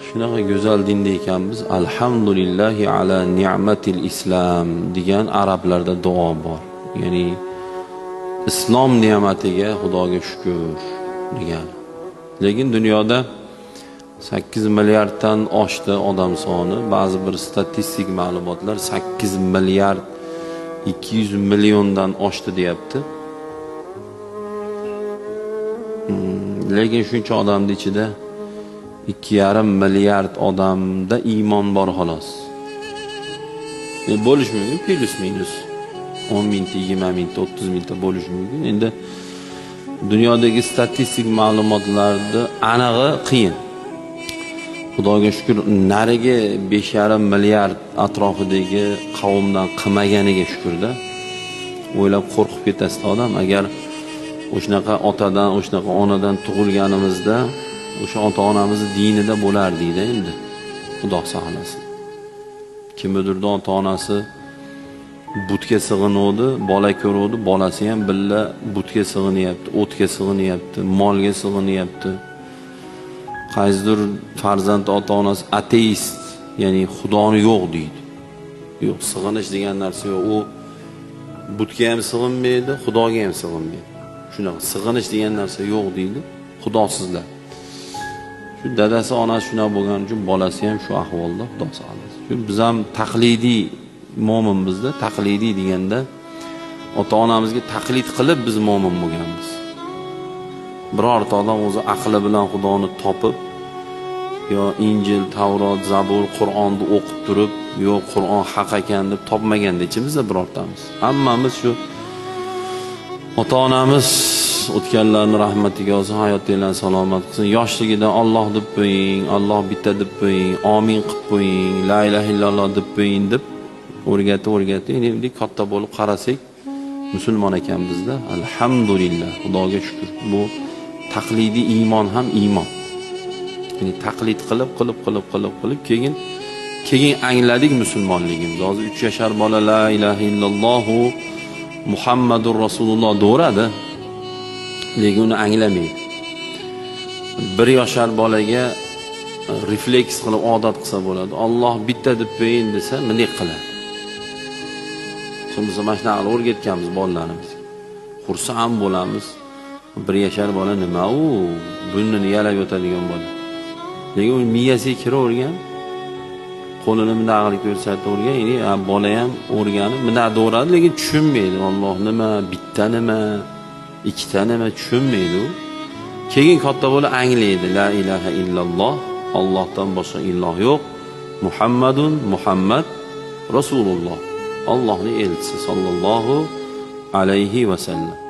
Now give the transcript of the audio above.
Shunaqa go'zal dinda ekanmiz. Alhamdulillahi ala ni'matil islam degan arablarda duo bor. Ya'ni islom ne'matiga Xudoga shukr degan. Lekin dunyoda 8 milliarddan oshdi odam soni. Ba'zi bir statistik ma'lumotlar 8 milliard 200 milliondan oshdi deyapti. Lekin shuncha odamning ichida 2,5 milliard odamda iymon bor xolos. Bo'lish mumkin, plus minus 10 mingta, 20 mingta, 30 mingta bo'lish mumkin. Endi dunyodagi statistik ma'lumotlarni anig'i qiyin. Xudoga shukr, nariga 5,5 milliard atrofidagi qavmdan qilmaganiga shukrda. O'ylab qo'rqib ketasiz odam, agar o'shnaqa otadan, o'shnaqa onadan tug'ilganimizda o'sha ota-onamizni dinida bo'lardik-da endi. Xudo saqlasin. Kimdirda ota-onasi butga sig'inuvdi, bola ko'ruvdi, bolasi ham billa butga sig'inyapti, o'tga sig'inyapti, molga sig'inyapti. Qaysidir farzand ota-onasi ateist, ya'ni Xudoni yo'q deydi. Yo'q, sig'inish degan narsa yo'q. U butga ham sig'inmaydi, Xudoga ham sig'inmaydi. Shunaqa sig'inish degan narsa yo'q deydi. Xudosizlar. Shu dadasi, onasi shunaqa bo'lgani uchun bolasi ham shu ahvolda, Xudo saqlasin. Shu biz ham taqlidiy mo'minmizda, taqlidiy deganda ota-onamizga taqlid qilib biz mo'min bo'lganmiz. Birorta odam o'zi aqli bilan Xudoni topib yo Injil, Tavrot, Zabur, Qur'onni o'qib turib, yo Qur'on haq ekan deb topmaganda ichimizda birortamiz. Hammamiz shu ota-onamiz o'tganlarni rahmatiga olsin, hayotinglarni salomat qilsin. Yoshligidan Alloh deb qo'ying, Alloh bitta deb qo'ying, amin qilib qo'ying, la ilaha illalloh deb qo'ying deb o'rgatib, endi katta bo'lib qarasak, musulmon ekanmizda. Alhamdulillah, Xudoga shukr. Bu taqlidiy iymon ham iymon. Ya'ni taqlid qilib keyin angladik musulmonligimizni. Hozir 3 yashar bola la ilaha illalloh Muhammadur Rasululloh do'radi, lekin uni anglamaydi. 1 yoshar bolaga refleks qilib odat qilsa bo'ladi. Alloh bitta deb qo'yin desa, bunday qiladi. Biz mana shuni o'rgatganmiz bolalarimizga. Xursand bo'lamiz. 1 yashar bola nima u? Burnini yalab yotadigan bola. Lekin u miyasiga kiravergan, qo'lini bunday ko'rsatavergan, ya'ni bola ham o'rganib bunday do'radi, lekin tushunmaydi. Alloh nima, bitta nima, ikkita nima tushunmaydi u. Keyin katta bo'lib anglaydi. La ilaha illalloh, Allohdan boshqa iloh yo'q. Muhammad Rasululloh. Allohning elchisi sallallohu alayhi va sallam.